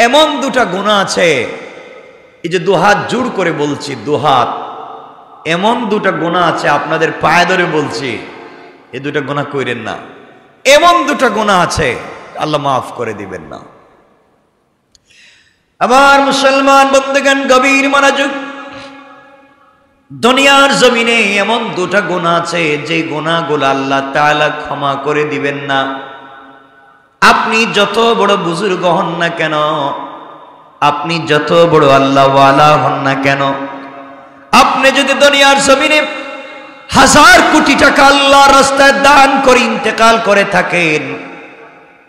এমন দুটা গুনাহ আছে, এই যে দুহাত জোড় করে বলছি, দুহাত, এমন দুটা গুনাহ আছে আপনাদের পায়ে ধরে বলছি, এই দুটা গুনাহ কইরেন না। এমন দুটা গুনাহ আছে আল্লাহ মাফ করে দিবেন না। আমার মুসলমান বন্ধুগণ, গভীর মনোযোগ। দুনিয়ার জমিনে এমন দুটা গুনাহ আছে যে গুনাহগুলো আল্লাহ তাআলা ক্ষমা করে দিবেন না। আপনি যত বড় বুজুর্গ হন না কেন, আপনি যত বড় আল্লাহওয়ালা হন না কেন, আপনি যদি দুনিয়ার জমিনে 1000 কোটি টাকা আল্লাহর রাস্তায় দান করে ইন্তেকাল করে থাকেন,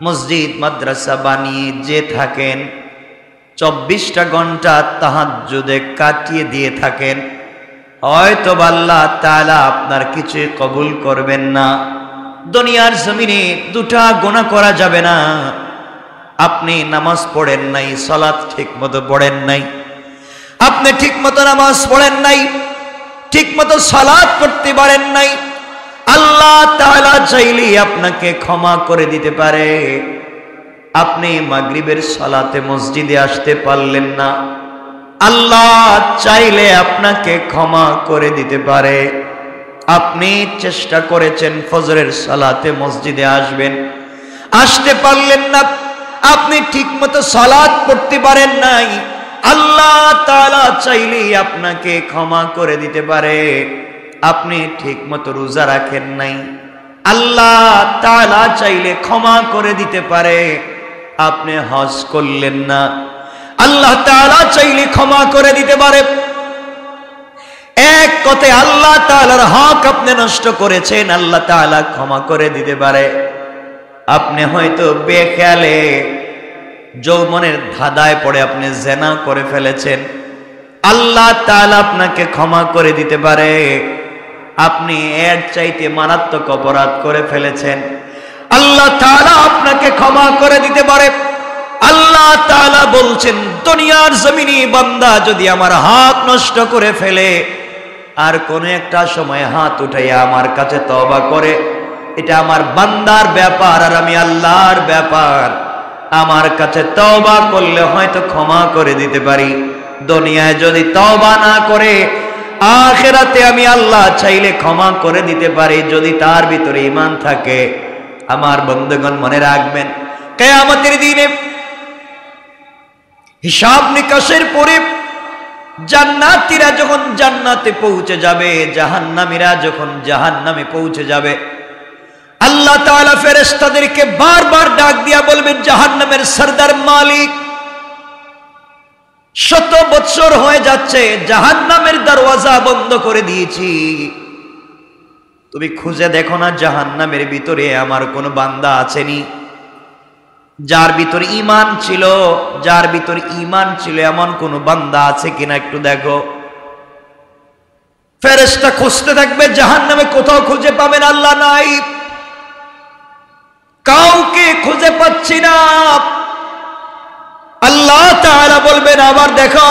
মসজিদ মাদ্রাসা বানিয়ে যে থাকেন, 24টা ঘন্টা তাহাজ্জুদে কাটিয়ে দিয়ে থাকেন, হয়তো আল্লাহ তাআলা আপনার কিছুই কবুল করবেন না। দুনিয়ার জমিনে দুটা গুনাহ করা যাবে না। আপনি নামাজ পড়েন নাই, সালাত ঠিক মতো পড়েন নাই, আপনি ঠিক মতো নামাজ পড়েন নাই, ঠিক মতো সালাত পড়তে পারেন নাই, আল্লাহ তাআলা চাইলে আপনাকে ক্ষমা করে দিতে পারে। আপনি মাগরিবের সালাতে মসজিদে আসতে পারলেন না, আল্লাহ চাইলে আপনাকে ক্ষমা করে দিতে পারে। আপনি চেষ্টা করেছেন ফজরের সালাতে মসজিদে আসবেন, আসতে পারলেন না, আপনি ঠিকমতো সালাত পড়তে পারেন নাই, আল্লাহ তাআলা চাইলে আপনাকে ক্ষমা করে দিতে পারে। আপনি ঠিকমতো রোজা রাখেন নাই, আল্লাহ তাআলা চাইলে ক্ষমা করে দিতে পারে। আপনি হজ করলেন না, আল্লাহ তাআলা চাইলে ক্ষমা করে দিতে পারে। এক কথায় আল্লাহ তাআলার হক আপনি নষ্ট করেছেন, আল্লাহ তাআলা ক্ষমা করে দিতে পারে। আপনি হয়তো বেখেয়ালে যৌবনের ধাঁধায় পড়ে আপনি জিনা করে ফেলেছেন, আল্লাহ তাআলা আপনাকে ক্ষমা করে দিতে পারে। আপনি এর চাইতে মারাত্মক অপরাধ করে ফেলেছেন, আল্লাহ তাআলা আপনাকে ক্ষমা করে দিতে পারে। আল্লাহ তাআলা বলছেন, দুনিয়ার জমিনে বান্দা যদি আমার হক নষ্ট করে ফেলে আর কোন একটা সময় হাত উঠাইয়া আমার কাছে তওবা করে, এটা আমার বান্দার ব্যাপার আর আমি আল্লাহর ব্যাপার। আমার কাছে তওবা করলে হয়তো ক্ষমা করে দিতে পারি। দুনিয়ায় যদি তওবা না করে, আখিরাতে আমি আল্লাহ চাইলে ক্ষমা করে দিতে পারি, যদি তার ভিতরে ঈমান থাকে। আমার বন্ধুগণ মনে রাখবেন, কিয়ামতের দিনে হিসাব নিকাশের পরে জান্নাতীরা যখন জান্নাতে পৌঁছে যাবে, জাহান্নামীরা যখন জাহান্নামে পৌঁছে যাবে, আল্লাহ তাআলা ফেরেশতাদেরকে বারবার ডাক দিয়া বলবেন, জাহান্নামের সরদার মালিক, 100 বছর হয়ে যাচ্ছে জাহান্নামের দরওয়াজা বন্ধ করে দিয়েছি, তুমি খুঁজে দেখো না জাহান্নামের ভিতরে আমার কোন বান্দা আছেনি যার ভিতর ঈমান ছিল, যার ভিতর ঈমান ছিল এমন কোন বান্দা আছে কিনা একটু দেখো। ফেরেশতা খুঁজতে থাকবে, জাহান্নামে কোথাও খুঁজে পাবেন, আল্লাহ নাই, কাউকে খুঁজে পাচ্ছি না। আল্লাহ তাআলা বলবেন, আবার দেখো।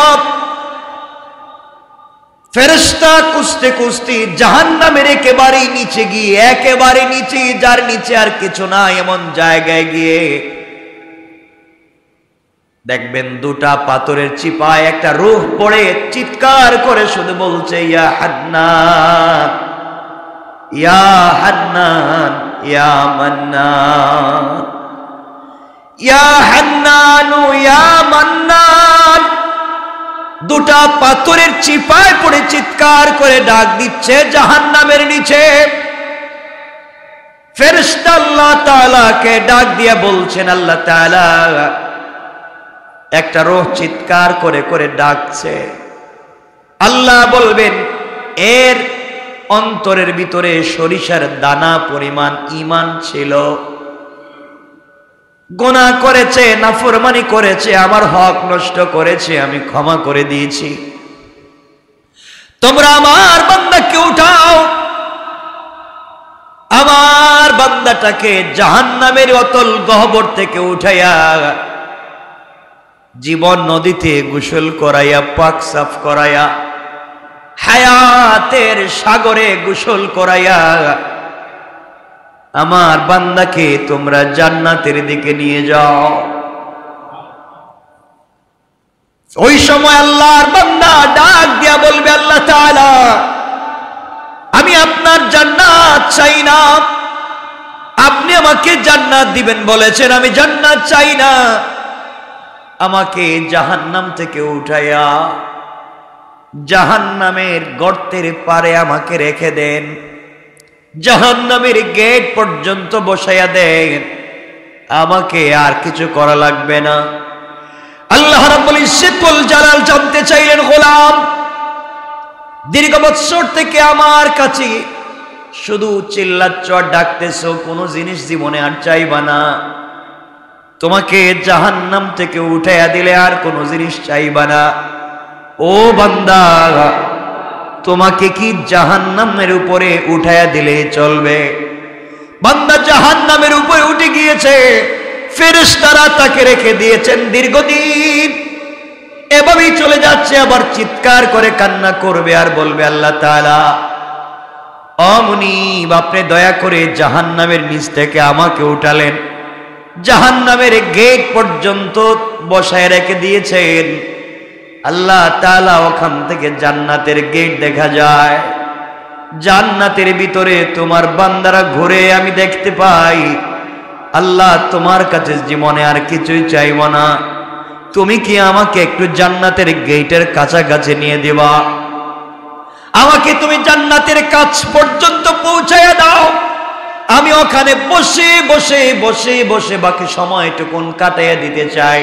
ফেরেশতা খুঁজতে খুঁজতে জাহান্নামের একেবারে নিচে গিয়ে, একেবারে নিচে, যার নিচে আর কিছু না, এমন জায়গায় গিয়ে দেখবেন দুটা পাথরের চিপায় একটা রূহ পড়ে চিৎকার করে শুধু বলছে, ইয়া হান্নান, ইয়া হান্নান, ইয়া মান্নান, ইয়া হান্নানু ইয়া মান্নান। দুটা পাথরের চিপায় পড়ে চিৎকার করে ডাক দিচ্ছে জাহান্নামের নিচে। ফেরেশতা আল্লাহ তাআলাকে ডাক দিয়ে বলছেন, আল্লাহ তাআলা একটা রূহ চিৎকার করে করে ডাকছে। আল্লাহ বলবেন, এর অন্তরের ভিতরে সরিষার দানা পরিমাণ ঈমান ছিল, গুনাহ করেছে, নাফরমানি করেছে, আমার হক নষ্ট করেছে, আমি ক্ষমা করে দিয়েছি, তোমরা আমার বান্দাকে উঠাও, আমার বান্দাটাকে জাহান্নামের অতল গহ্বর থেকে উঠাইয়া জীবন নদীতে গোসল করাইয়া, পাক সাফ করাইয়া, হায়াতের সাগরে গোসল করাইয়া আমার বান্দাকে তোমরা জান্নাতের দিকে নিয়ে যাও। ওই সময় আল্লাহর বান্দা ডাক দিয়া বলবে, আল্লাহ তাআলা, আমি আপনার জান্নাত চাই না, আপনি আমাকে জান্নাত দিবেন বলেছেন, আমি জান্নাত চাই না, আমাকে জাহান্নাম থেকে উঠাইয়া জাহান্নামের গর্তের পারে আমাকে রেখে দেন, জাহান্নামের গেট পর্যন্ত বসাইয়া দেন, আমাকে আর কিছু করা লাগবে না। আল্লাহ রাব্বুল ইজ্জত ওয়াল জালাল জানতে চাইলেন, গোলাম, দীর্ঘ বৎসর থেকে আমার কাছে শুধু চিল্লাচ্ছ আর ডাকতেছো, কোনো জিনিস জীবনে আর চাইবা না, তোমাকে জাহান্নাম থেকে উঠাইয়া দিলে আর কোনো জিনিস চাইবা না। ও বান্দা, তোমাকে কি জাহান্নামের উপরে উঠাইয়া দিলে চলবে? বান্দা জাহান্নামের উপরে উঠে গিয়েছে, ফেরেশতারা তাকে রেখে দিয়েছেন দীর্ঘদিন, এভাবেই চলে যাচ্ছে। আবার চিৎকার করে কান্না করবে আর বলবে, আল্লাহ তাআলা, ও মুনিব, আপনি দয়া করে জাহান্নামের নিচ থেকে আমাকে উঠালেন, জাহান্নামের গেট পর্যন্ত বসায় রেখে দিয়েছেন। আল্লাহ তাআলা, ওখান থেকে জান্নাতের গেট দেখা যায়, জান্নাতের ভিতরে তোমার বান্দারা ঘুরে আমি দেখতে পাই। আল্লাহ, তোমার কাছে জীবনে আর কিছুই চাইব না, তুমি কি আমাকে একটু জান্নাতের গেটের কাছাকাছি নিয়ে দিবা? আমাকে তুমি জান্নাতের কাছ পর্যন্ত পৌঁছাইয়া দাও, আমি ওখানে বসে বসে বসে বসে বাকি সময়টুকুন কাটাইয়া দিতে চাই।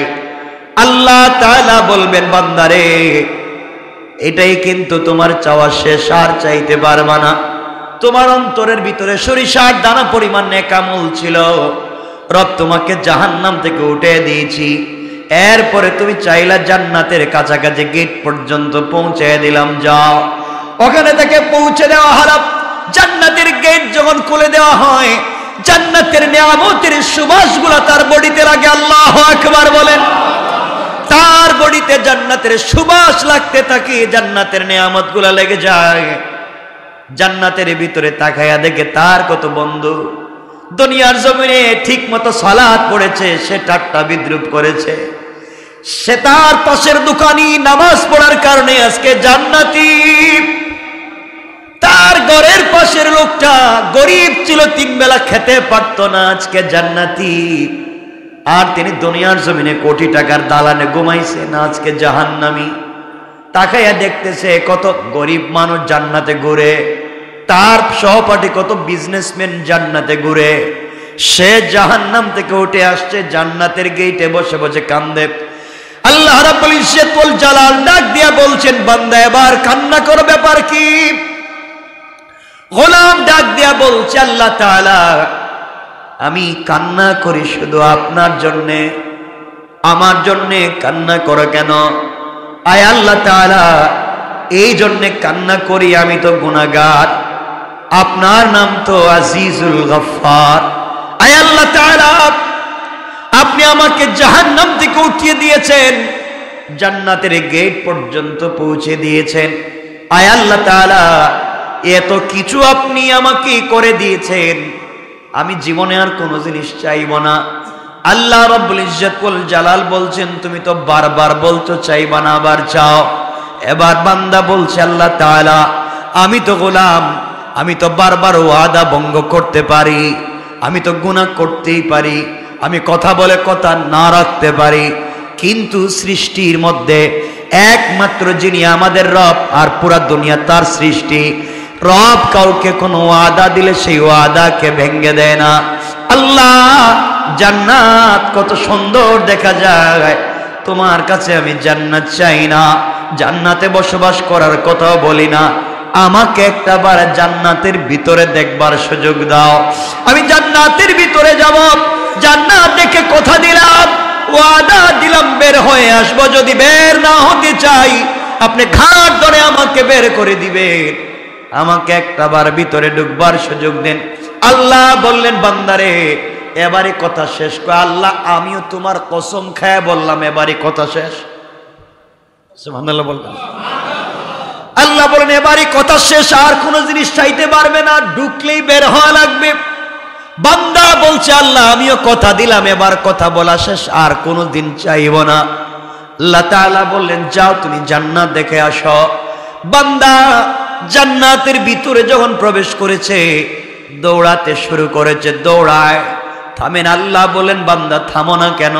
আল্লাহ তাআলা বলবেন, বান্দারে, এটাই কিন্তু তোমার চাওয়া শেষ, আর চাইতে পারবা না। তোমার অন্তরের ভিতরে সরিষার দানা পরিমাণ নেক আমল ছিল, রব তোমাকে জাহান্নাম থেকে উঠে দিয়েছি, এরপরে তুমি চাইলা জান্নাতের কাছাকাছি গেট পর্যন্ত পৌঁছে দিলাম, যাও। ওখানে থেকে পৌঁছে দেওয়া হলো। জান্নাতের গেট যখন খুলে দেওয়া হয়, জান্নাতের নিয়ামতের সুবাসগুলো তার বডিতে লাগে। আল্লাহু আকবার বলেন। তার বডিতে জান্নাতের সুবাস লাগতে থাকে, জান্নাতের নিয়ামতগুলো লেগে যায়। জান্নাতের ভিতরে তাকায়া দেখে তার কত বন্ধু দুনিয়ার জমিনে ঠিক মতো সালাত পড়েছে, সে ঠাট্টা বিদ্রুপ করেছে, সে তার পাশের দোকানি নামাজ পড়ার কারণে আজকে জান্নাতি। তার ঘরের পাশের লোকটা গরিব ছিল, 3 বেলা খেতে পারতো না, আজকে জান্নাতি। আর তিনি দুনিয়ার জমিনে কোটি টাকার দালানে ঘুমাইছেন, আজকে জাহান্নামী। তাকাইয়া দেখতেছে কত গরিব মানুষ জান্নাতে ঘুরে, তার সহপাঠী কত বিজনেসম্যান জান্নাতে ঘুরে, সে জাহান্নাম থেকে উঠে আসছে, জান্নাতের গেটে বসে বসে কান্দে। আল্লাহ রাব্বুল ইজ্জত ওয়াল জালাল ডাক দিয়া বলছেন, বান্দা এবার কান্না করো, ব্যাপার কি? গোলাম ডাক দিয়া বলছে, আল্লাহ তাআলা, আমি কান্না করি শুধু আপনার জন্যে, আমার জন্যে কান্না করো কেন? আয় আল্লাহ তাআলা, এই জন্যে কান্না করি, আমি তো গুনাহগার, আপনার নাম তো আজিজুল গফফার। আয় আল্লাহ তাআলা, আপনি আমাকে জাহান্নাম থেকে উঠিয়ে দিয়েছেন, জান্নাতের গেট পর্যন্ত পৌঁছে দিয়েছেন। আয় আল্লাহ তাআলা, এত কিছু আপনি আমাকে করে দিয়েছেন, আমি জীবনে আর কোনো জিনিস চাইব না। আল্লাহ রাব্বুল ইজ্জত ওয়াল জালাল বলছেন, তুমি তো বারবার বলছো চাইবা না, আবার চাও। এবার বান্দা বলছে, আল্লাহ তাআলা, আমি তো গোলাম, আমি তো বারবার ওয়াদা ভঙ্গ করতে পারি, আমি তো গুনাহ করতেই পারি, আমি কথা বলে কথা না রাখতে পারি, কিন্তু সৃষ্টির মধ্যে একমাত্র যিনি আমাদের রব, আর পুরা দুনিয়া তার সৃষ্টি, রব কাউকে কোনো ওয়াদা দিলে সেই ওয়াদাকে ভেঙে দেয় না। আল্লাহ, জান্নাত কত সুন্দর দেখা যায়, তোমার কাছে আমি জান্নাত চাই না, জান্নাতে বসবাস করার কথাও বলি না, আমাকে একটা বার জান্নাতের ভিতরে দেখবার সুযোগ দাও, আমি জান্নাতের ভিতরে যাব, জান্নাত দেখে কথা দিলাম, ওয়াদা দিলাম বের হয়ে আসবো, যদি বের না হতে চাই আপনি ঘাট ধরে আমাকে বের করে দিবেন, আমাকে একটা বার ভিতরে ঢুকবার সুযোগ দেন। আল্লাহ বললেন, বান্দারে, এবারে কথা শেষ। আল্লাহ, আমিও তোমার কসম খায় বললাম, এবারে কথা শেষ। সুবহানাল্লাহ বললাম। আল্লাহ বলেন, এবারে কথা শেষ, আর কোনো জিনিস চাইতে পারবে না, ঢুকলেই বের হওয়া লাগবে। বান্দা বলছে, আল্লাহ, আমিও কথা দিলাম, এবার কথা বলা শেষ, আর কোনো দিন চাইব না। আল্লাহ তাআলা বললেন যাও তুমি জান্নাত দেখে আসো। বান্দা জান্নাতের ভিতরে যখন প্রবেশ করেছে দৌড়াতে শুরু করেছে, দৌড়ায়। থামেন। আল্লাহ বলেন বান্দা থামো না কেন?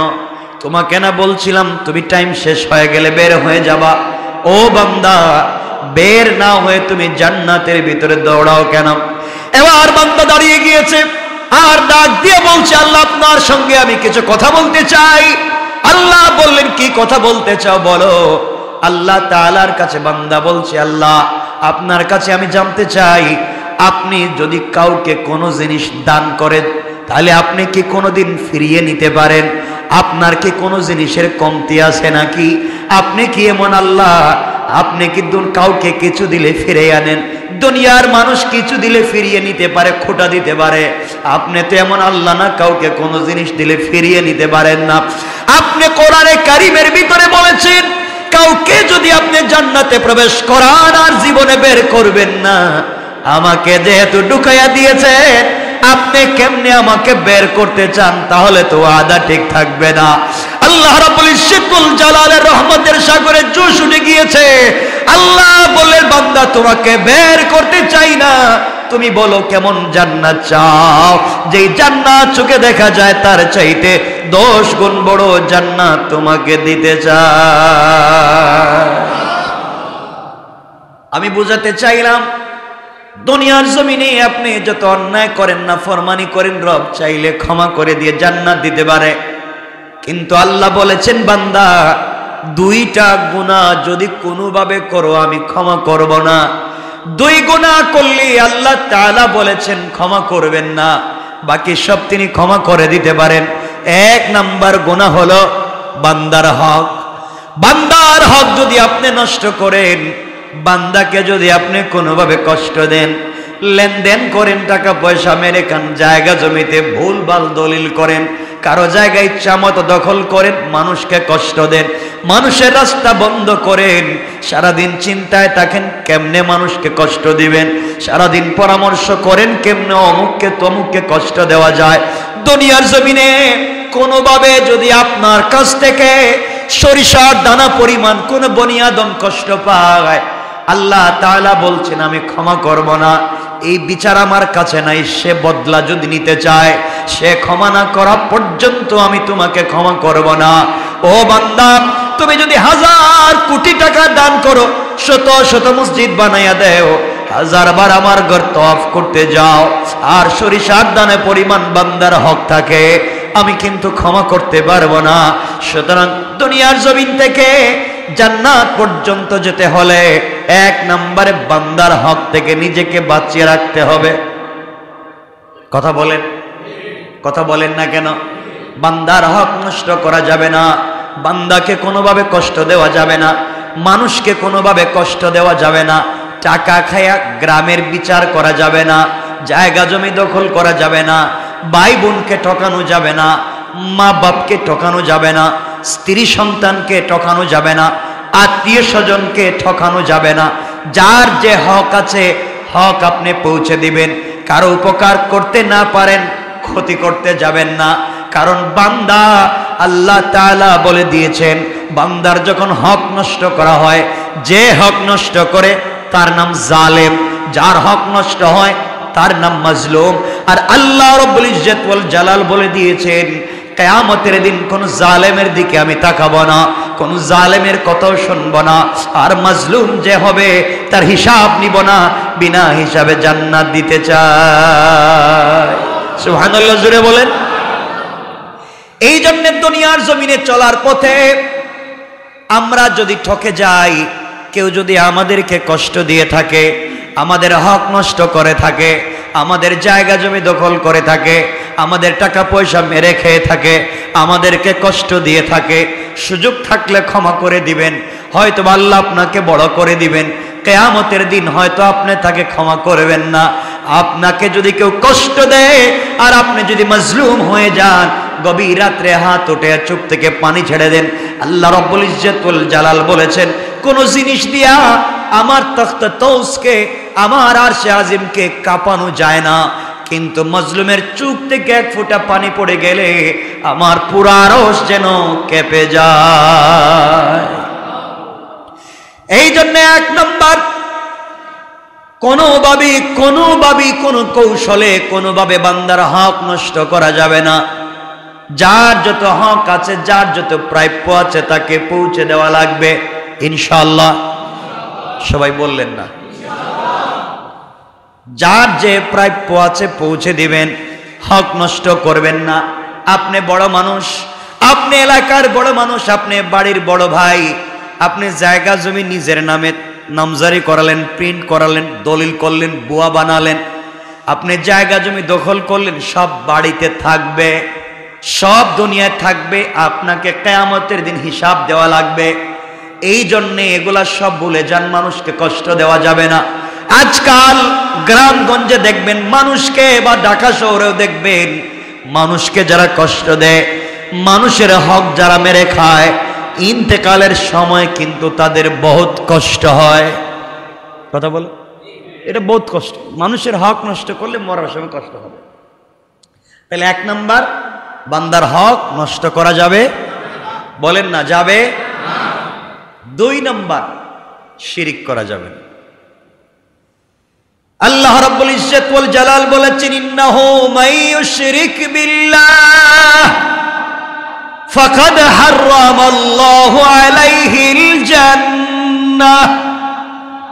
তোমাকে না বলছিলাম তুমি টাইম শেষ হয়ে গেলে বের হয়ে যাবা? ও বান্দা বের না হয়ে তুমি জান্নাতের ভিতরে দৌড়াও কেন? এবার বান্দা দাঁড়িয়ে গিয়েছে আর ডাক দিয়ে বলছে আল্লাহ আপনার সঙ্গে আমি কিছু কথা বলতে চাই। আল্লাহ বললেন কি কথা বলতে চাও বলো। আল্লাহ তাআলার কাছে বান্দা বলছে আল্লাহ আপনার কাছে আমি জানতে চাই আপনি যদি কাউকে কোনো জিনিস দান করেন তাহলে আপনি কি কোনোদিন ফিরিয়ে নিতে পারেন? আপনার কি কোনো জিনিসের কমতি আছে নাকি? আপনি কি এমন আল্লাহ আপনি কি কাউকে কিছু দিলে ফিরে আনেন? দুনিয়ার মানুষ কিছু দিলে ফিরিয়ে নিতে পারে, খোটা দিতে পারে। আপনি তো এমন আল্লাহ না কাউকে কোনো জিনিস দিলে ফিরিয়ে নিতে পারেন না। আপনি কোরআনে কারীমের ভিতরে বলেছেন কাউকে যদি আপনি জান্নাতে প্রবেশ করান আর জীবনে বের করবেন না, আমাকে যেহেতু ঢুকাইয়া দিয়েছেন আপনি কেমনে আমাকে বের করতে চান? তাহলে তো ওয়াদা ঠিক থাকবে না। আল্লাহ রাব্বুল ইজ্জতুল জালালের রহমতের সাগরে জোশ উঠে গিয়েছে। আল্লাহ বলে বান্দা তোমাকে বের করতে চাই না, তুমি বলো কেমন জান্নাত চাও? যেই জান্নাত চোখে দেখা যায় তার চাইতে 10 গুণ বড় জান্নাত তোমাকে দিতে চাই। আমি বুঝাতে চাইলাম দুনিয়ার জমিনে আপনি যত অন্যায় করেন না ফরমানি করেন রব চাইলে ক্ষমা করে দিয়ে জান্নাত দিতে পারে। কিন্তু আল্লাহ বলেছেন বান্দা 2টা গুনাহ যদি কোনোভাবে করো আমি ক্ষমা করব না। 2 গুনাহ করলে আল্লাহ তাআলা বলেছেন ক্ষমা করবেন না, বাকি সব তিনি ক্ষমা করে দিতে পারেন। 1 নাম্বার গুনাহ হলো বান্দার হক। বান্দার হক যদি আপনি নষ্ট করেন, বান্দাকে যদি আপনি কোনোভাবে কষ্ট দেন, লেনদেন করেন, টাকা পয়সা মেরে খান, জায়গা জমিতে ভুলভাল দলিল করেন, কারো জায়গা ইচ্ছা মতো দখল করেন, মানুষকে কষ্ট দেন, মানুষের রাস্তা বন্ধ করেন, সারাদিন চিন্তায় থাকেন কেমনে মানুষকে কষ্ট দিবেন, সারাদিন পরামর্শ করেন কেমনে অমুককে তমুককে কষ্ট দেওয়া যায়। দুনিয়ার জমিনে কোনোভাবে যদি আপনার কাছ থেকে সরিষার দানা পরিমাণ কোন বনি আদম কষ্ট পায়, আল্লাহ তাআলা বলছেন আমি ক্ষমা করব না। এই বিচার আমার কাছে নাই। সে বদলা যদি নিতে চায়, সে ক্ষমা না করা পর্যন্ত আমি তোমাকে ক্ষমা করব না। ও বান্দা তুমি যদি 1000 কোটি টাকা দান করো, শত শত মসজিদ বানাইয়া দেও, 1000 বার আমার ঘর তওয়াফ করতে যাও, আর সরিষার দানা পরিমাণ বান্দার হক থাকে, আমি কিন্তু ক্ষমা করতে পারবো না। সুতরাং দুনিয়ার জমিন থেকে জান্নাত পর্যন্ত যেতে হলে 1 নম্বরে বান্দার হক থেকে নিজেকে বাঁচিয়ে রাখতে হবে। কথা বলেন, কথা বলেন না কেন? বান্দার হক নষ্ট করা যাবে না, বান্দাকে কোনোভাবে কষ্ট দেওয়া যাবে না, মানুষকে কোনোভাবে কষ্ট দেওয়া যাবে না, টাকা খায়া গ্রামের বিচার করা যাবে না, জায়গা জমি দখল করা যাবে না, ভাই বোনকে ঠকানো যাবে না, মা বাপকে ঠকানো যাবে না, স্ত্রী সন্তানকে ঠকানো যাবে না, আত্মীয় স্বজনকে ঠকানো যাবে না। যার যে হক আছে হক আপনি পৌঁছে দিবেন। কারো উপকার করতে না পারেন ক্ষতি করতে যাবেন না, কারণ বান্দা আল্লাহ তাআলা বলে দিয়েছেন বান্দার যখন হক নষ্ট করা হয়, যে হক নষ্ট করে তার নাম জালেম, যার হক নষ্ট হয় তার নাম মাজলুম। আর আল্লাহ রাব্বুল ইজ্জত ওয়াল জালাল বলে দিয়েছেন কিয়ামতের দিন কোন জালেমের দিকে আমি তাকাবো না, কোন জালেমের কথাও শুনবো না, আর মাজলুম যে হবে তার হিসাব নিব না, বিনা হিসাবে জান্নাত দিতে চাই। সুবহানাল্লাহ জোরে বলেন। এই জন্য দুনিয়ার জমিনে চলার পথে আমরা যদি ঠকে যাই, কেউ যদি আমাদেরকে কষ্ট দিয়ে থাকে, আমাদের হক নষ্ট করে থাকে, আমাদের জায়গা জমি দখল করে থাকে, আমাদের টাকা পয়সা মেরে খেয়ে থাকে, আমাদেরকে কষ্ট দিয়ে থাকে, সুযোগ থাকলে ক্ষমা করে দিবেন, হয়তো আল্লাহ আপনাকে বড় করে দিবেন। কিয়ামতের দিন হয়তো আপনি তাকে ক্ষমা করবেন না। আপনাকে যদি কেউ কষ্ট দেয় আর আপনি যদি মাজলুম হয়ে যান, গভীর রাত্রে হাত উঠে চোখ থেকে পানি ছেড়ে দেন। আল্লাহ রাব্বুল ইজ্জত ওয়াল জালাল বলেছেন কোন জিনিস দিয়া আমার তখত তৌসকে, আমার আরশে আজিমকে কাঁপানো যায় না, কিন্তু মাজলুমের চোখ থেকে 1 ফোঁটা পানি পড়ে গেলে আমার পুরা আরশ যেন কেঁপে যায়। এই জন্য এক নম্বর, কোনোভাবে কোনো কৌশলে কোনোভাবে বান্দার হক নষ্ট করা যাবে না। যার যত হক আছে, যার যত প্রাপ্য আছে তাকে পৌঁছে দেওয়া লাগবে ইনশাআল্লাহ। সবাই বললেন না? যার যে প্রাপ্য আছে পৌঁছে দিবেন, হক নষ্ট করবেন না। আপনি বড় মানুষ, আপনি এলাকার বড় মানুষ, আপনি বাড়ির বড় ভাই, আপনি জায়গা জমি নিজের নামে নামজারি করালেন, প্রিন্ট করালেন, দলিল করলেন, বুয়া বানালেন, আপনি জায়গা জমি দখল করলেন, সব বাড়িতে থাকবে, সব দুনিয়ায় থাকবে, আপনাকে কিয়ামতের দিন হিসাব দেওয়া লাগবে। এই জন্যে এগুলা সব ভুলে যান, মানুষকে কষ্ট দেওয়া যাবে না। আজকাল গ্রামগঞ্জে দেখবেন মানুষকে, বা ঢাকা শহরেও দেখবেন মানুষকে যারা কষ্ট দেয়, মানুষের হক যারা মেরে খায়, ইন্তেকালের সময় কিন্তু তাদের বহুত কষ্ট হয়। কথা বলো, এটা বহুত কষ্ট। মানুষের হক নষ্ট করলে মরার সময় কষ্ট হবে। তাহলে এক নাম্বার, বান্দার হক নষ্ট করা যাবে, বলেন না যাবে। 2 নাম্বার, শিরিক করা যাবে না। আল্লাহ রাব্বুল ইজ্জত ওয়াল জালাল বলেছেন, ইন্নাহু মাইয়ুশরিক বিল্লাহ ফাকাদ হারামাল্লাহু আলাইহিল জান্নাহ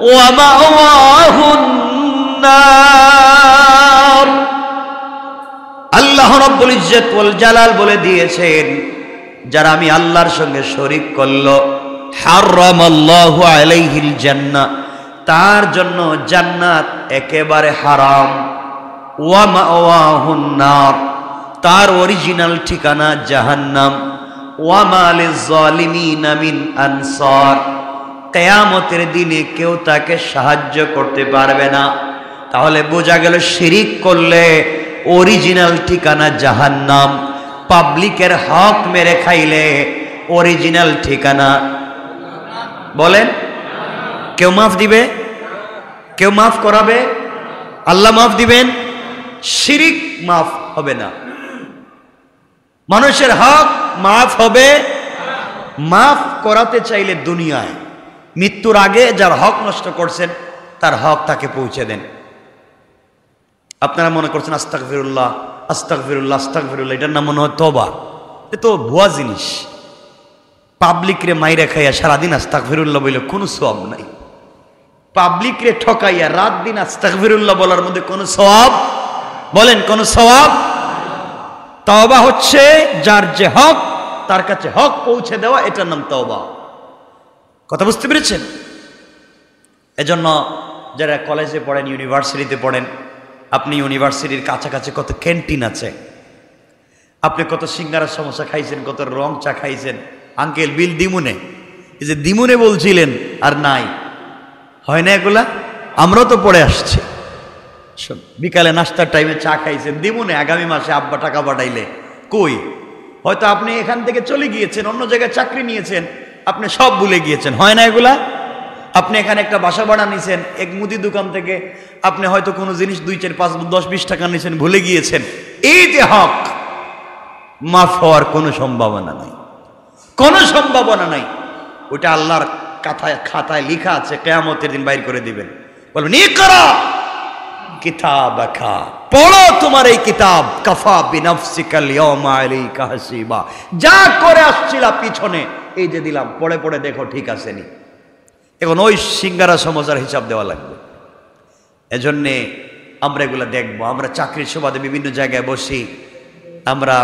ওয়া মাওয়াহুন নার। আল্লাহ রাব্বুল ইজ্জত ওয়াল জালাল বলে দিয়েছেন, যারা আমি আল্লাহর সঙ্গে শরীক করলো, হারামাল্লাহু আলাইহিল জান্নাহ, তার জন্য জান্নাত একেবারে হারাম। ওয়া মাওয়াহুন নার, তার অরিজিনাল ঠিকানা জাহান্নাম। ওয়া মা লিয-যালিমিনা মিন আনসার, কিয়ামতের দিনে কেউ তাকে সাহায্য করতে পারবে না। তাহলে বোঝা গেল শিরিক করলে অরিজিনাল ঠিকানা জাহান্নাম, পাবলিকের হক মেরে খাইলে অরিজিনাল ঠিকানা, বলেন কেউ মাফ দিবে? কেউ মাফ করাবে? আল্লাহ মাফ দিবেন? শিরিক মাফ হবে না। মানুষের হক মাফ হবে। মাফ করাতে চাইলে দুনিয়ায় মৃত্যুর আগে যার হক নষ্ট করছেন তার হক তাকে পৌঁছে দেন। আপনারা মনে করছেন আস্তাগফিরুল্লাহ আস্তাগফিরুল্লাহ আস্তাগফিরুল্লাহ, এটার নাম মনে হয় তওবা। এ তো ভুয়া জিনিস। পাবলিক রে মাইরা খাইয়া সারাদিন আস্তাগফিরুল্লাহ বলে কোনো সওয়াব নাই। পাবলিক রে ঠকাইয়া রাত দিন আস্তাগফিরুল্লাহ বলার মধ্যে কোনো সওয়াব, বলেন কোনো সওয়াব? তওবা হচ্ছে যার যে হক তার কাছে হক পৌঁছে দেওয়া, এটার নাম তওবা। কথা বুঝতে পেরেছেন? এজন্য যারা কলেজে পড়েন, ইউনিভার্সিটিতে পড়েন, আপনি ইউনিভার্সিটির কাছাকাছি কত ক্যান্টিন আছে, আপনি কত সিঙ্গারা সমোসা খাইছেন, কত রং চা খাইছেন। আঙ্কেল বিল দিমুনে, এই যে দিমুনে বলছিলেন আর নাই, হয় না এগুলা? আমরাও তো পড়ে আসছি। বিকালে নাস্তার টাইমে চা খাইছেন দিমুনে, আগামী মাসে আব্বা টাকা পাঠাইলে কই? হয়তো আপনি এখান থেকে চলে গিয়েছেন, অন্য জায়গায় চাকরি নিয়েছেন, আপনি সব ভুলে গিয়েছেন, হয় না এগুলা? আপনি এখানে একটা বাসা ভাড়া নিয়েছেন, এক মুদি দোকান থেকে আপনি হয়তো কোনো জিনিস 2, 4, 5, 10, 20 টাকা নিয়েছেন, ভুলে গিয়েছেন। এই যে হক, মাফ হওয়ার কোনো সম্ভাবনা নাই, কোনো সম্ভাবনা নাই। ওটা আল্লাহর খাতায় লেখা আছে, কিয়ামতের দিন বাইর করে দিবেন। বলবেন ইকরা কিতাবাকা, পড়ো তোমার এই কিতাব, কাফা বিনাফসিকাল ইয়াওমা আলাইকা হাসিবা। যা করে আসছিলা পিছনে, এই যে দিলাম, পড়ে পড়ে দেখো ঠিক আছে নি। এখন ওই সিঙ্গারা সমোসার হিসাব দেওয়া লাগবে। এজন্যে আমরা এগুলো দেখবো। আমরা চাকরির সুবাদে বিভিন্ন জায়গায় বসি, আমরা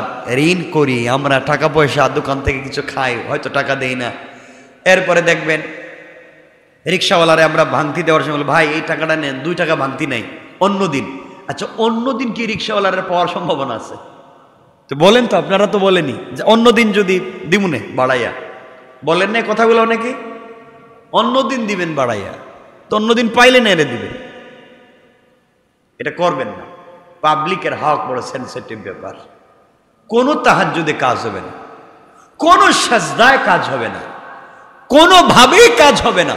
ঋণ করি, আমরা টাকা পয়সা দোকান থেকে কিছু খাই, হয়তো টাকা দেই না। এরপরে দেখবেন রিক্সাওয়ালারে আমরা ভাঙতি দেওয়ার সময়, ভাই এই টাকাটা নেন, 2 টাকা ভাঙতি নাই, অন্য দিন। আচ্ছা অন্য দিন কি রিক্সাওয়ালারে পাওয়ার সম্ভাবনা আছে? তো বলেন তো, আপনারা তো বলেনি যে অন্য দিন যদি দিমুনে বাড়াইয়া, বলেন না কথাগুলো অনেকে? অন্য দিন দিবেন বাড়াইয়া, তো অন্য দিন পাইলে না এনে দিবেন। এটা করবেন না। পাবলিকের হক বড় সেনসিটিভ ব্যাপার। কোনো তাহাজ্জুদে কাজ হবে না, কোনো সাজদায় কাজ হবে না, কোনোভাবেই কাজ হবে না।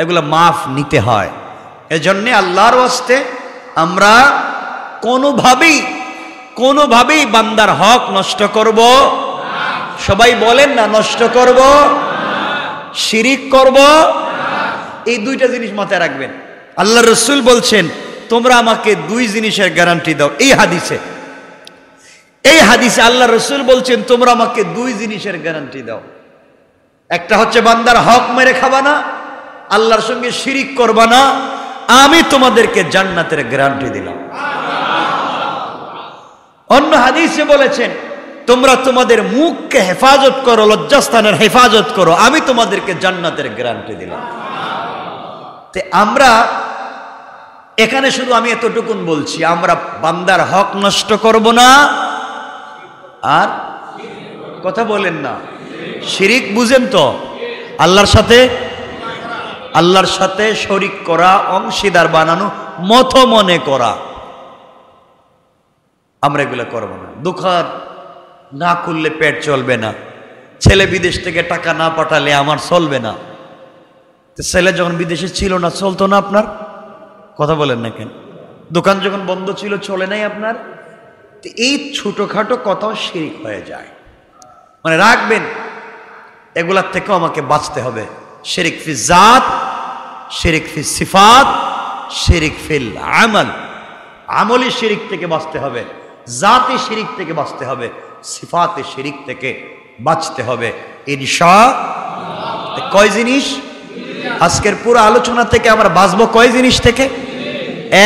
এগুলো মাফ নিতে হয়। এজন্যে আল্লাহর ওয়াস্তে আমরা কোনোভাবেই বান্দার হক নষ্ট করব, সবাই বলেন না, নষ্ট করব, শিরিক করব, এই দুইটা জিনিস মাথায় রাখবেন। আল্লাহ রসুল বলছেন তোমরা আমাকে দুই জিনিসের গ্যারান্টি দাও। এই হাদিসে আল্লাহ রসুল বলছেন তোমরা আমাকে দুই জিনিসের গ্যারান্টি দাও। একটা হচ্ছে বান্দার হক মেরে খাবা না, আল্লাহর সঙ্গে শিরিক করবা না, আমি তোমাদেরকে জান্নাতের গ্যারান্টি দিলাম। অন্য হাদিসে বলেছেন তোমরা তোমাদের মুখকে হেফাজত করো, লজ্জাস্থানের হেফাজত করো, আমি তোমাদেরকে জান্নাতের গ্যারান্টি দিলাম। তে আমরা এখানে শুধু আমি এতটুকুন বলছি, আমরা বান্দার হক নষ্ট করব না, আর কথা বলেন না শিরিক বুঝেন তো, আল্লাহর সাথে শরিক করা, অংশীদার বানানো, মত মনে করা, আমরা এগুলো করব না। দোকান না খুললে পেট চলবে না, ছেলে বিদেশ থেকে টাকা না পাঠালে আমার চলবে না। ছেলে যখন বিদেশে ছিল না চলতো না আপনার, কথা বলেন না কেন? দোকান যখন বন্ধ ছিল চলে নাই আপনার। এই ছোটখাটো কথাও শিরিক হয়ে যায়। মানে রাখবেন এগুলার থেকেও আমাকে বাঁচতে হবে। শিরিক ফি জাত, শিরিক ফি সিফাত, শিরিক ফিল আমল। আমলি শিরিক থেকে বাঁচতে হবে, জাতি শিরিক থেকে বাঁচতে হবে, সিফাতে শিরিক থেকে বাঁচতে হবে ইনশাআল্লাহ। কয় জিনিস? আজকের পুরো আলোচনা থেকে আমরা বাঁচবো কয় জিনিস থেকে?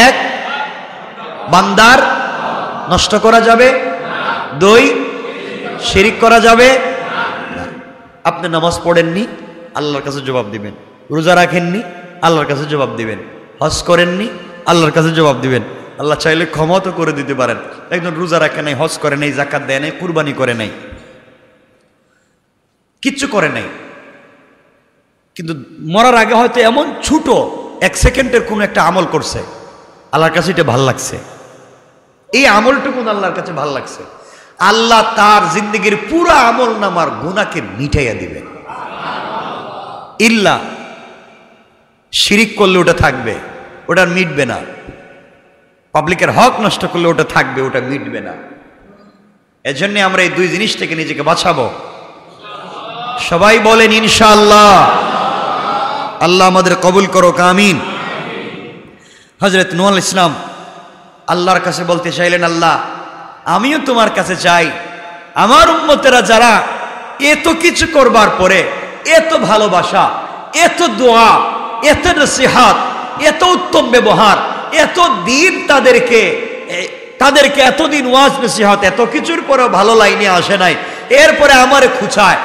এক, বান্দার নষ্ট করা যাবে। দুই, শিরিক করা যাবে। আপনি নামাজ পড়েননি, আল্লাহর কাছে জবাব দিবেন। রোজা রাখেননি, আল্লাহর কাছে জবাব দিবেন। হজ করেননি, আল্লাহর কাছে জবাব দিবেন। আল্লাহ চাইলে ক্ষমা তো করে দিতে পারেন। একজন রোজা রাখে নাই, হজ করে নাই, যাকাত দেয় নাই, কুরবানি করে নাই, কিচ্ছু করে নাই, কিন্তু মরার আগে হয়তো এমন ছোট এক সেকেন্ডের কোন একটা আমল করছে, আল্লাহর কাছে এটা ভাল লাগছে। এই আমলটুকু আল্লাহর কাছে ভাল লাগছে, আল্লাহ তার জিন্দগির পুরো আমল নামার গুনাহকে মিটাইয়া দিবেন। ইল্লা শিরিক করলে ওটা থাকবে, ওটা মিটবে না। পাবলিকের হক নষ্ট করলে ওটা থাকবে, ওটা মিটবে না। এজন্য আমরা এই দুই জিনিস থেকে নিজেকে বাঁচাবো। সবাই বলেন ইনশাআল্লাহ। আল্লাহ আমাদের কবুল করো, আমিন। হযরত নূহ আলাইহিস সালাম আল্লাহর কাছে বলতে চাইলেন, আল্লাহ আমিও তোমার কাছে চাই, আমার উম্মতেরা যারা এত কিছু করবার পরে এত ভালোবাসা, এত দোয়া, এত নসিহত, এত উত্তম ব্যবহার, এত দিন তাদেরকে এতদিন ওয়াজ নসিহত এত কিছুর পরেও ভালো লাইনে আসে নাই, এরপরে আমারে খুঁচায়,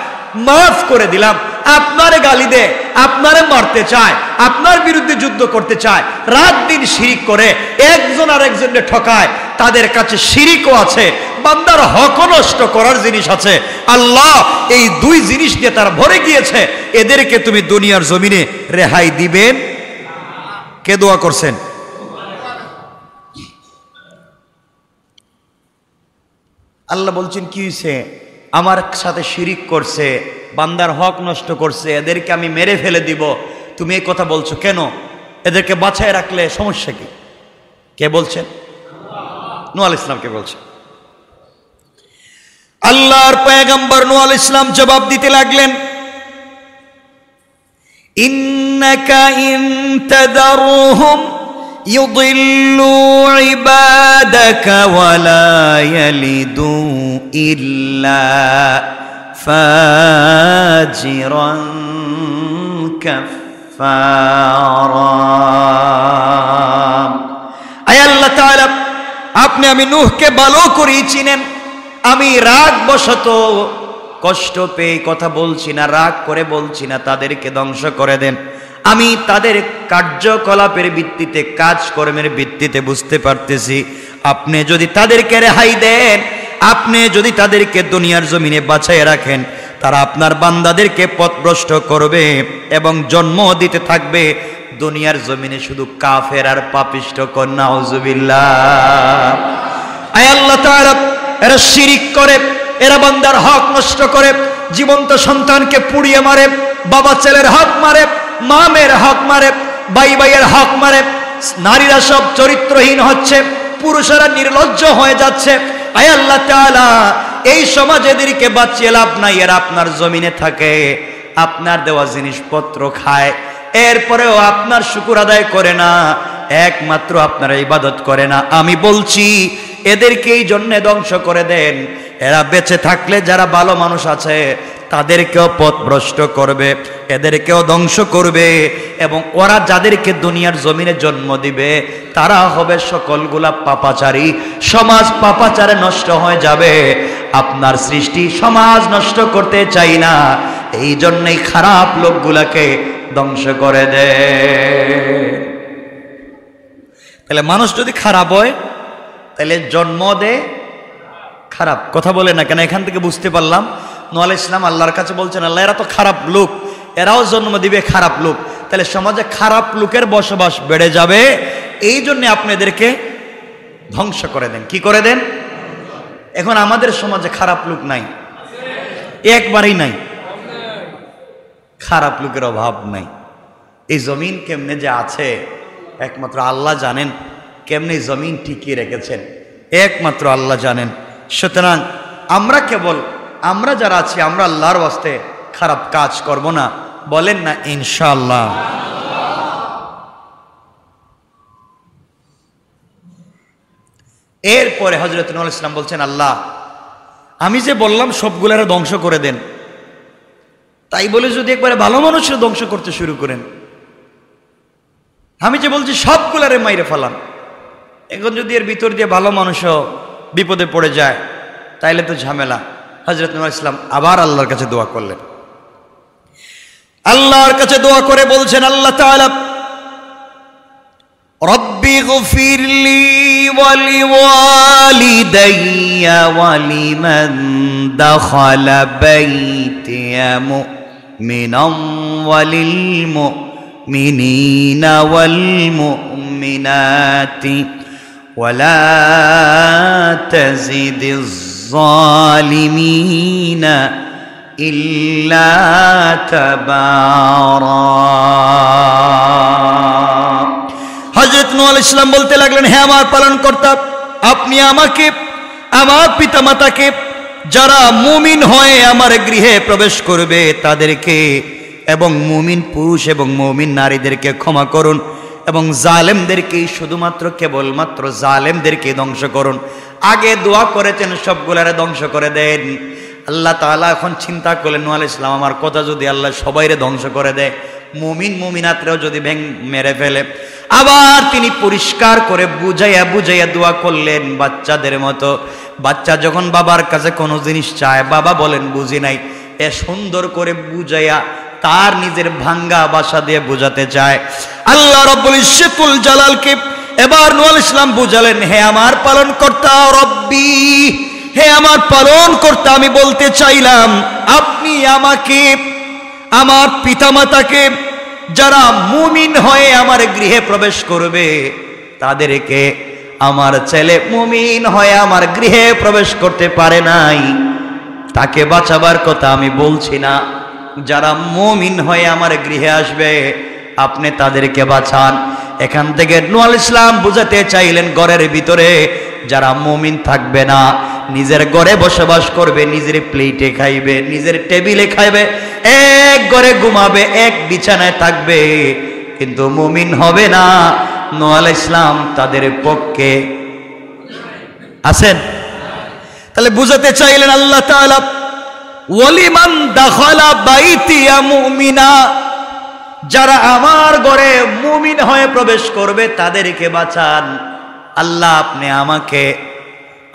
মাফ করে দিলাম, আপনারে গালি দে, আপনারে মারতে চায়, আপনার বিরুদ্ধে যুদ্ধ করতে চায়, রাত দিন শিরিক করে, একজন আর একজনকে ঠকায়, তাদের কাছে শিরিকও আছে, বান্দার হক নষ্ট করার জিনিস আছে। আল্লাহ এই দুই জিনিস দিয়ে তারা ভরে গিয়েছে, এদেরকে তুমি দুনিয়ার জমিনে রেহাই দিবেন? কে দোয়া করছেন? আল্লাহ বলছেন কি হয়েছে? আমার সাথে শিরিক করছে, বান্দার হক নষ্ট করছে, এদেরকে আমি মেরে ফেলে দিব। তুমি এই কথা বলছো কেন? এদেরকে বাঁচায় রাখলে সমস্যা কি? কে বলছেন? নূহ আলাইহিস সালামকে বলছেন। আল্লাহর পয়গম্বর নূহ আলাইহিস সালাম জবাব দিতে লাগলেন, ইন্নাকা ইন তাদারুহুম ইউদিল্লু ইবাদাকা ওয়ালা ইয়ালিদু ইল্লা ফাজিরান কাফফারা। আয় আল্লাহ তাআলা, আপনি আমি নূহকে ভালো করেই চিনেন। আমি রাগ বশত কষ্ট পেয়ে কথা বলছি না, রাগ করে বলছি না তাদেরকে ধ্বংস করে দেন। আমি তাদের কার্যকলাপের ভিত্তিতে, কাজকর্মের ভিত্তিতে বুঝতে পারতেছি আপনি যদি তাদেরকে রেহাই দেন, আপনি যদি তাদেরকে দুনিয়ার জমিনে বাঁচায় রাখেন, তারা আপনার বান্দাদেরকে পথভ্রষ্ট করবে এবং জন্ম দিতে থাকবে দুনিয়ার জমিনে শুধু কাফের আর পাপিষ্ঠ। নাউজুবিল্লাহ। আয় আল্লাহ তাআলা, এরা শিরিক করে, এরা বান্দার হক নষ্ট করে, জীবন্ত সন্তানকে পুড়িয়ে মারে, বাবা ছেলের হক মারে, মা মেয়ের হক মারে, ভাই ভাইয়ের হক মারে, নারীরা সব চরিত্রহীন হচ্ছে, পুরুষেরা নির্লজ্জ হয়ে যাচ্ছে। আয় আল্লাহ তাআলা, এই সমাজে এদেরকে বাঁচিয়ে লাভ নাই, এরা আপনার জমিনে থাকে, আপনার দেওয়া জিনিসপত্র খায়, এরপরেও আপনার শুকর আদায় করে না, একমাত্র আপনার ইবাদত করে না। আমি বলছি এদেরকে এই জন্য ধ্বংস করে দেন, এরা বেঁচে থাকলে যারা ভালো মানুষ আছে তাদেরকেও পথভ্রষ্ট করবে, এদেরকেও ধ্বংস করবে, এবং ওরা যাদেরকে দুনিয়ার জমিনে জন্ম দিবে তারা হবে সকলগুলা পাপাচারী। সমাজ পাপাচারে নষ্ট হয়ে যাবে। আপনার সৃষ্টি সমাজ নষ্ট করতে চাই না, এই জন্যই খারাপ লোকগুলাকে ধ্বংস করে দেয়। তাহলে মানুষ যদি খারাপ হয় তাহলে জন্ম দেয় খারাপ। কথা বলে না কেন? এখান থেকে বুঝতে পারলাম নূহ আলাইহিস সালাম আল্লাহর কাছে বলছেন, আল্লাহ এরা তো খারাপ লোক, এরাও জন্ম দিবে খারাপ লোক, তাহলে সমাজে খারাপ লোকের বসবাস বেড়ে যাবে, এই জন্য আপনি এদেরকে ধ্বংস করে দেন। কি করে দেন? এখন আমাদের সমাজে খারাপ লোক নাই, একবারই নাই, খারাপ লোকের অভাব নাই। এই জমিন কেমনে যে আছে একমাত্র আল্লাহ জানেন, কেমনে জমিন টিকিয়ে রেখেছেন একমাত্র আল্লাহ জানেন। সুতরাং আমরা যারা আছি আমরা আল্লাহর ওয়াস্তে খারাপ কাজ করব না, বলেন না ইনশাআল্লাহ। এরপরে হযরত নূহ আলাইহিস সালাম বলছেন, আল্লাহ আমি যে বললাম সবগুলারে ধ্বংস করে দেন, তাই বলে যদি একবারে ভালো মানুষের ধ্বংস করতে শুরু করেন, আমি যে বলছি সবগুলারে মাইরে ফেলান, এখন যদি এর ভিতর দিয়ে ভালো মানুষও বিপদে পড়ে যায় তাইলে তো ঝামেলা। হযরত নূহ আলাইহিস সালাম আবার আল্লাহর কাছে দোয়া করলেন। আল্লাহর কাছে দোয়া করে বলছেন, আল্লাহ তাআলা রব্বি গফিরলি ওয়া লিওয়ালিদাইয়া ওয়া লিমান দাখালা বাইতিয়া মুমিনান ওয়া লিল মুমিনিনা ওয়াল মুমিনাতি ওয়া লা তাজিদিজ জালিমিনা ইল্লা তাবারা। হযরত নূহ আলাইহিস সালাম বলতে লাগলেন, হে আমার পালনকর্তা, আপনি আমাকে, আমার পিতামাতাকে, যারা মুমিন হয়ে আমার গৃহে প্রবেশ করবে তাদেরকে, এবং মুমিন পুরুষ এবং মুমিন নারীদেরকে ক্ষমা করুন, এবং জালেমদেরকে, শুধুমাত্র কেবলমাত্র জালেমদেরকে ধ্বংস করুন। আগে দোয়া করেছেন সবগুলারে ধ্বংস করে দেন। আল্লাহ তাআলা এখন চিন্তা করলেন, নূহ আলাইহিস সালাম আমার কথা যদি আল্লাহ সবাইরে ধ্বংস করে দেয়, মুমিন মুমিনাতরেও যদি মেরে ফেলে, আবার তিনি পরিষ্কার করে বুঝাইয়া দোয়া করলেন বাচ্চাদের মতো। বাচ্চা যখন বাবার কাছে কোনো জিনিস চায়, বাবা বলেন বুঝি নাই, এ সুন্দর করে বুঝাইয়া তার নিজের ভাঙ্গা ভাষা দিয়ে বোঝাতে চায়। আল্লাহ রাব্বুল ইজ্জতুল জালালকে এবার নূহ আলাইহিস সালাম বুঝালেন, হে আমার পালনকর্তা রব্বি, হে আমার পালনকর্তা, আমি বলতে চাইলাম আপনি আমাকে, আমার পিতামাতাকে, যারা মুমিন হয়ে আমার গৃহে প্রবেশ করবে তাদেরকে, আমার ছেলে মুমিন হয়ে আমার গৃহে প্রবেশ করতে পারে নাই, তাকে বাঁচাবার কথা আমি বলছি না, যারা মুমিন হয়ে আমার গৃহে আসবে আপনি তাদেরকে বাঁচান। এখান থেকে নূহ আলাইহিস সালাম বুঝাতে চাইলেন, ঘরের ভিতরে যারা মুমিন থাকবে না, নিজের ঘরে বসবাস করবে, নিজের প্লেটে খাইবে, নিজের টেবিলে খাইবে, এক ঘরে ঘুমাবে, এক বিছানায় থাকবে, কিন্তু মুমিন হবে না, নূহ আলাইহিস সালাম তাদের পক্ষে আছেন। তাহলে বুঝাতে চাইলেন আল্লাহ তাআলা, ওয়ালিমান দাখালা বাইতিয়া মুমিনা, যারা আমার ঘরে মুমিন হয়ে প্রবেশ করবে তাদেরকে বাঁচান। আল্লাহ আপনি আমাকে,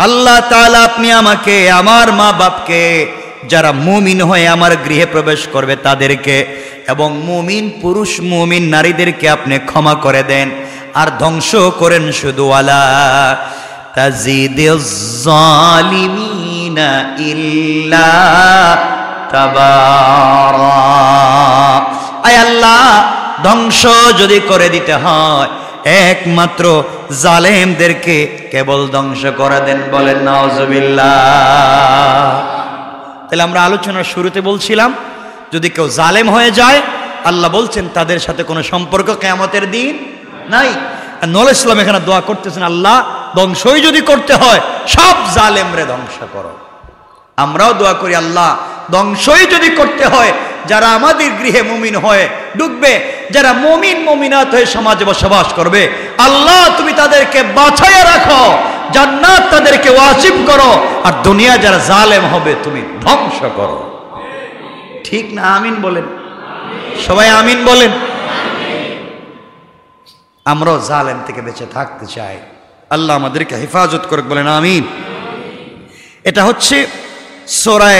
আল্লাহ তাআলা আপনি আমাকে, আমার মা বাপকে, যারা মুমিন হয়ে আমার গৃহে প্রবেশ করবে তাদেরকে, এবং মুমিন পুরুষ মুমিন নারীদেরকে আপনি ক্ষমা করে দেন, আর ধ্বংস করেন শুধু ওয়ালা তাজিদিজ জালিমিনা ইল্লা তাবারা। আয় আল্লাহ, ধ্বংস যদি করে দিতে হয় একমাত্র জালেমদেরকে কেবল ধ্বংস করে দেন, বলেন নাউজুবিল্লাহ। তাহলে আমরা আলোচনার শুরুতে বলছিলাম, যদি কেউ জালেম হয়ে যায় আল্লাহ বলছেন তাদের সাথে কোনো সম্পর্ক কিয়ামতের দিন নাই। নূহ আলাইহিস সালাম এখানে দোয়া করতেছেন, আল্লাহ ধ্বংসই যদি করতে হয় সব জালেমরে ধ্বংস করো। আমরাও দোয়া করি, আল্লাহ ধ্বংসই যদি করতে হয়, যারা আমাদের গৃহে মুমিন হয়ে ঢুকবে, যারা মুমিন মুমিনাত হয়ে সমাজে বসবাস করবে, আল্লাহ তুমি তাদেরকে বাঁচাইয়া রাখো, জান্নাত তাদেরকে ওয়াজিব করো, আর দুনিয়া যারা জালেম হবে তুমি ধ্বংস করো। ঠিক না? আমিন বলেন সবাই, আমিন বলেন। আমরাও জালেম থেকে বেঁচে থাকতে চাই, আল্লাহ আমাদেরকে হেফাজত করুক, বলেন আমিন। এটা হচ্ছে সূরা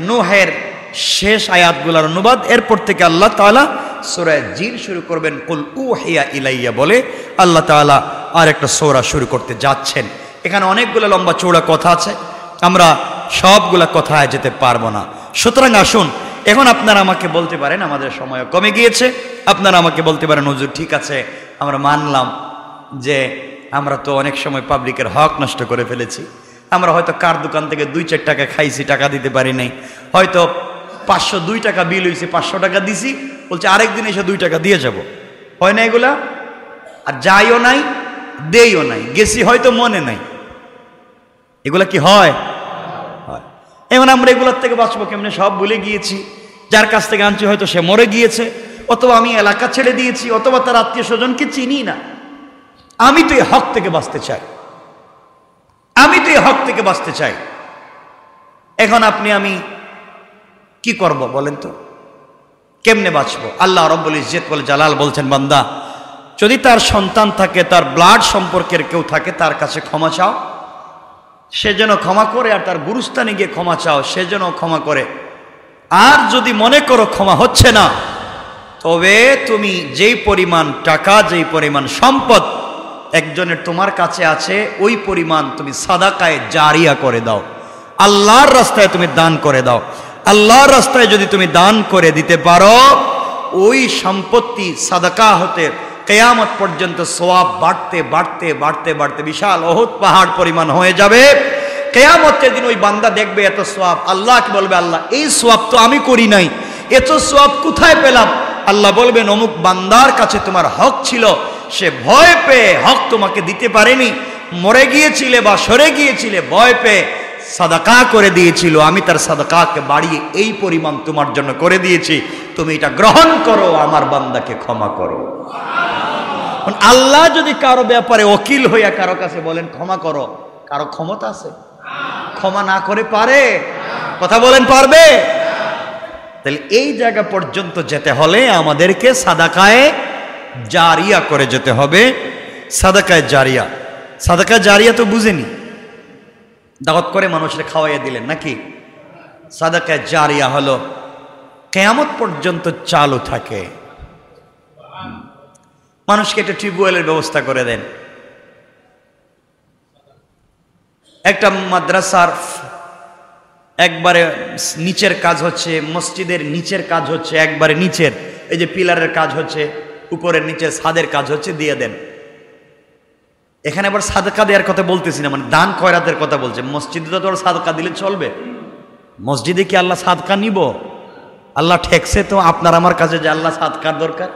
নূহের শেষ আয়াতগুলোর অনুবাদ। এরপর থেকে আল্লাহ তাআলা সূরা জিন শুরু করবেন, কুল উহিয়া ইলাইয়া বলে আল্লাহ তাআলা আর একটা সূরা শুরু করতে যাচ্ছেন। এখানে অনেকগুলো লম্বা চৌড়া কথা আছে, আমরা সবগুলা কথায় যেতে পারবো না। সুতরাং আসুন, এখন আপনারা আমাকে বলতে পারেন, আমাদের সময় কমে গিয়েছে, আপনারা আমাকে বলতে পারেন হুজুর ঠিক আছে আমরা মানলাম যে আমরা তো অনেক সময় পাবলিকের হক নষ্ট করে ফেলেছি, আমরা হয়তো কার দোকান থেকে 2-4 টাকা খাইছি, টাকা দিতে পারি নাই, হয়তো 502 টাকা বিল হয়েছে, 500 টাকা দিছি, বলছে আরেকদিন এসে 2 টাকা দিয়ে যাব, হয় না এগুলা? আর যাইও নাই দেইও নাই, গেছি হয়তো মনে নাই, এগুলা কি হয়? এখন আমরা এগুলোর থেকে বাঁচবো কেমনে? সব ভুলে গিয়েছি, যার কাছ থেকে আনছি হয়তো সে মরে গিয়েছে, অথবা আমি এলাকা ছেড়ে দিয়েছি, অথবা তার আত্মীয় স্বজনকে চিনি না। আমি তো এই হক থেকে বাঁচতে চাই, আমি তো এই হক থেকে বাঁচতে চাই। এখন আপনি আমি কি করব বলেন তো? কেমনে বাঁচবো? আল্লাহ রব্বুল ইজ্জত ওয়াল জালাল বলছেন, বান্দা যদি তার সন্তান থাকে, তার ব্লাড সম্পর্কের কেউ থাকে, তার কাছে ক্ষমা চাও, সে যেন ক্ষমা করে, আর তার গুরুস্থানে গিয়ে ক্ষমা চাও, সে যেন ক্ষমা করে। আর যদি মনে করো ক্ষমা হচ্ছে না, তবে তুমি যেই পরিমাণ টাকা, যেই পরিমাণ সম্পদ একজনের তোমার কাছে আছে, ওই পরিমাণ তুমি সাদাকায়ে জারিয়া করে দাও, আল্লাহর রাস্তায় তুমি দান করে দাও। আল্লাহর রাস্তায় যদি তুমি দান করে দিতে পারো, ওই সম্পত্তি সাদাকা হতে কিয়ামত পর্যন্ত সওয়াব বাড়তে বাড়তে বাড়তে বাড়তে বিশাল উহুদ পাহাড় পরিমাণ হয়ে যাবে। কিয়ামতের দিন ওই বান্দা দেখবে এত সওয়াব, আল্লাহকে বলবে, আল্লাহ এই সওয়াব তো আমি করি নাই, এত সওয়াব কোথায় পেলাম? আল্লাহ বলবেন, অমুক বান্দার কাছে তোমার হক ছিল, সে ভয় পেয়ে হক তোমাকে দিতে পারেনি, মরে গিয়েছিলে বা সরে গিয়েছিলে, ভয় পেয়ে সাদাকা করে দিয়েছিল, আমি তার সাদাকাকে বাড়িয়ে এই পরিমাণ তোমার জন্য করে দিয়েছি, তুমি এটা গ্রহণ করো, আমার বান্দাকে ক্ষমা করো। আল্লাহ যদি কারো ব্যাপারে ওকিল হইয়া কারো কাছে বলেন ক্ষমা করো, কারো ক্ষমতা আছে? ক্ষমা না করে পারে? কথা বলেন, পারবে? তাহলে এই জায়গা পর্যন্ত যেতে হলে আমাদেরকে সাদাকায়ে জারিয়া করে যেতে হবে। সাদাকায়ে জারিয়া, সাদাকায়ে জারিয়া তো বুঝেনি, দাওয়াত করে মানুষকে খাওয়াইয়া দিলেন নাকি? সাদাকায়ে জারিয়া হলো কিয়ামত পর্যন্ত চালু থাকে। মানুষকে একটা টিউবওয়েলের ব্যবস্থা করে দেন, একটা মাদ্রাসার একবারে নিচের কাজ হচ্ছে, মসজিদের নিচের কাজ হচ্ছে, একবারে নিচের এই যে পিলারের কাজ হচ্ছে, উপরের নিচে ছাদের কাজ হচ্ছে, দিয়ে দেন। এখানে আবার সাদকা দেওয়ার কথা বলতেছি না, মানে দান খয়রাতের কথা বলছে। মসজিদে তো তোর সাদকা দিলে চলবে, মসজিদে কি আল্লাহ সাদকা নিব? আল্লাহ ঠেকছে তো আপনার আমার কাছে যে আল্লাহ সাদকার দরকার?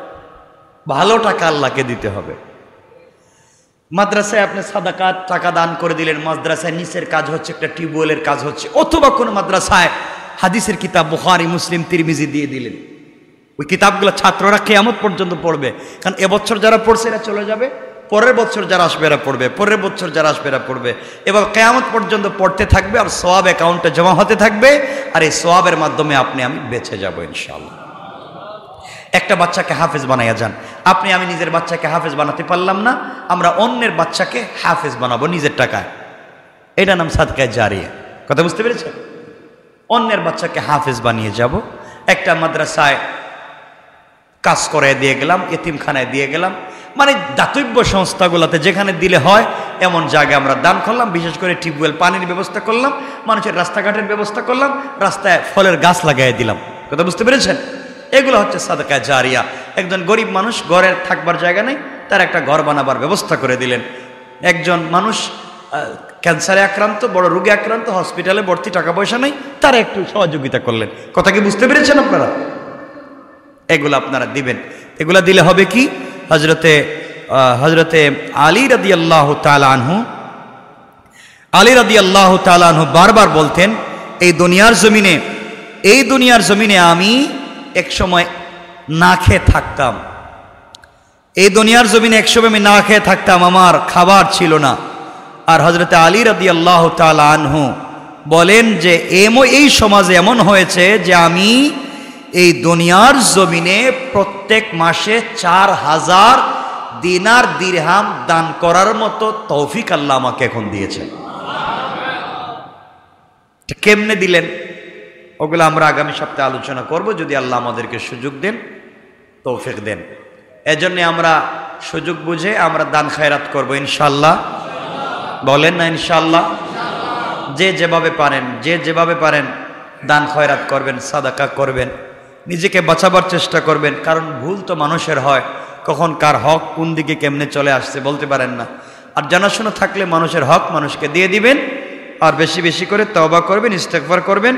ভালো টাকা আল্লাহকে দিতে হবে। মাদ্রাসায় আপনি সাদাকা টাকা দান করে দিলেন, মাদ্রাসায় নিচের কাজ হচ্ছে, একটা টিউবওয়েলের কাজ হচ্ছে, অথবা কোনো মাদ্রাসায় হাদিসের কিতাব বুখারী, মুসলিম, তিরমিজি দিয়ে দিলেন। ওই কিতাবগুলো ছাত্ররা কিয়ামত পর্যন্ত পড়বে, কারণ এবছর যারা পড়ছে এরা চলে যাবে, পরের বছর যারা আসবে এরা পড়বে, পরের বছর যারা আসবে এরা পড়বে, এবার কিয়ামত পর্যন্ত পড়তে থাকবে, আর সওয়াব অ্যাকাউন্টে জমা হতে থাকবে, আর এই সওয়াবের মাধ্যমে আপনি আমি বেঁচে যাব ইনশাআল্লাহ। একটা বাচ্চাকে হাফেজ বানাইয়া যান, আপনি আমি নিজের বাচ্চাকে হাফেজ বানাতে পারলাম না, আমরা অন্যের বাচ্চাকে হাফেজ বানাবো নিজের টাকায়, এটা নাম সাদকায়ে জারিয়া। কথা বুঝতে পেরেছেন? অন্যের বাচ্চাকে হাফেজ বানিয়ে যাব, একটা মাদ্রাসায় কাজ করে দিয়ে গেলাম, এতিমখানায় দিয়ে গেলাম, মানে দাতব্য সংস্থাগুলোতে যেখানে দিলে হয় এমন জায়গায় আমরা দান করলাম। বিশেষ করে টিউবওয়েল, পানির ব্যবস্থা করলাম, মানুষের রাস্তাঘাটের ব্যবস্থা করলাম, রাস্তায় ফলের গাছ লাগাই দিলাম। কথা বুঝতে পেরেছেন? এগুলো হচ্ছে সাদকায়ে জারিয়া। একজন গরিব মানুষ, ঘরে থাকবার জায়গা নেই, তার একটা ঘর বানাবার ব্যবস্থা করে দিলেন। একজন মানুষ ক্যান্সারে আক্রান্ত, বড় রোগে আক্রান্ত, হসপিটালে ভর্তি, টাকা পয়সা নেই, তারা একটু সহযোগিতা করলেন। কথা কি বুঝতে পেরেছেন আপনারা? এগুলো আপনারা দিবেন। এগুলা দিলে হবে কি? হজরতে আলী রাদিয়াল্লাহু তাআলা আনহু বারবার বলতেন, এই দুনিয়ার জমিনে আমি এক সময় না খেয়ে থাকতাম, এই দুনিয়ার জমিনে 100 আমি না খেয়ে থাকতাম, আমার খাবার ছিল না। আর হযরত আলী রাদিয়াল্লাহু তাআলা আনহু বলেন যে এই সমাজে এমন হয়েছে যে আমি এই দুনিয়ার জমিনে প্রত্যেক মাসে 4000 দিনার দিরহাম দান করার মতো তৌফিক আল্লাহ আমাকে এখন দিয়েছেন। কেমনে দিলেন ওগুলো আমরা আগামী সপ্তাহে আলোচনা করব, যদি আল্লাহ আমাদেরকে সুযোগ দেন, তৌফিক দেন। এজন্য আমরা সুযোগ বুঝে আমরা দান খায়রাত করব ইনশাআল্লাহ। বলেন না ইনশাআল্লাহ? যে যেভাবে পারেন দান খয়রাত করবেন, সাদাকা করবেন, নিজেকে বাঁচাবার চেষ্টা করবেন। কারণ ভুল তো মানুষের হয়, কখন কার হক কোন দিকে কেমনে চলে আসছে বলতে পারেন না। আর জানাশোনা থাকলে মানুষের হক মানুষকে দিয়ে দিবেন। আর বেশি বেশি করে তওবা করবেন, ইস্তেগফার করবেন,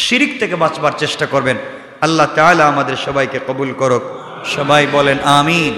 শিরিক থেকে বাঁচবার চেষ্টা করবেন। আল্লাহ তাআলা আমাদের সবাইকে কবুল করুক। সবাই বলেন আমিন।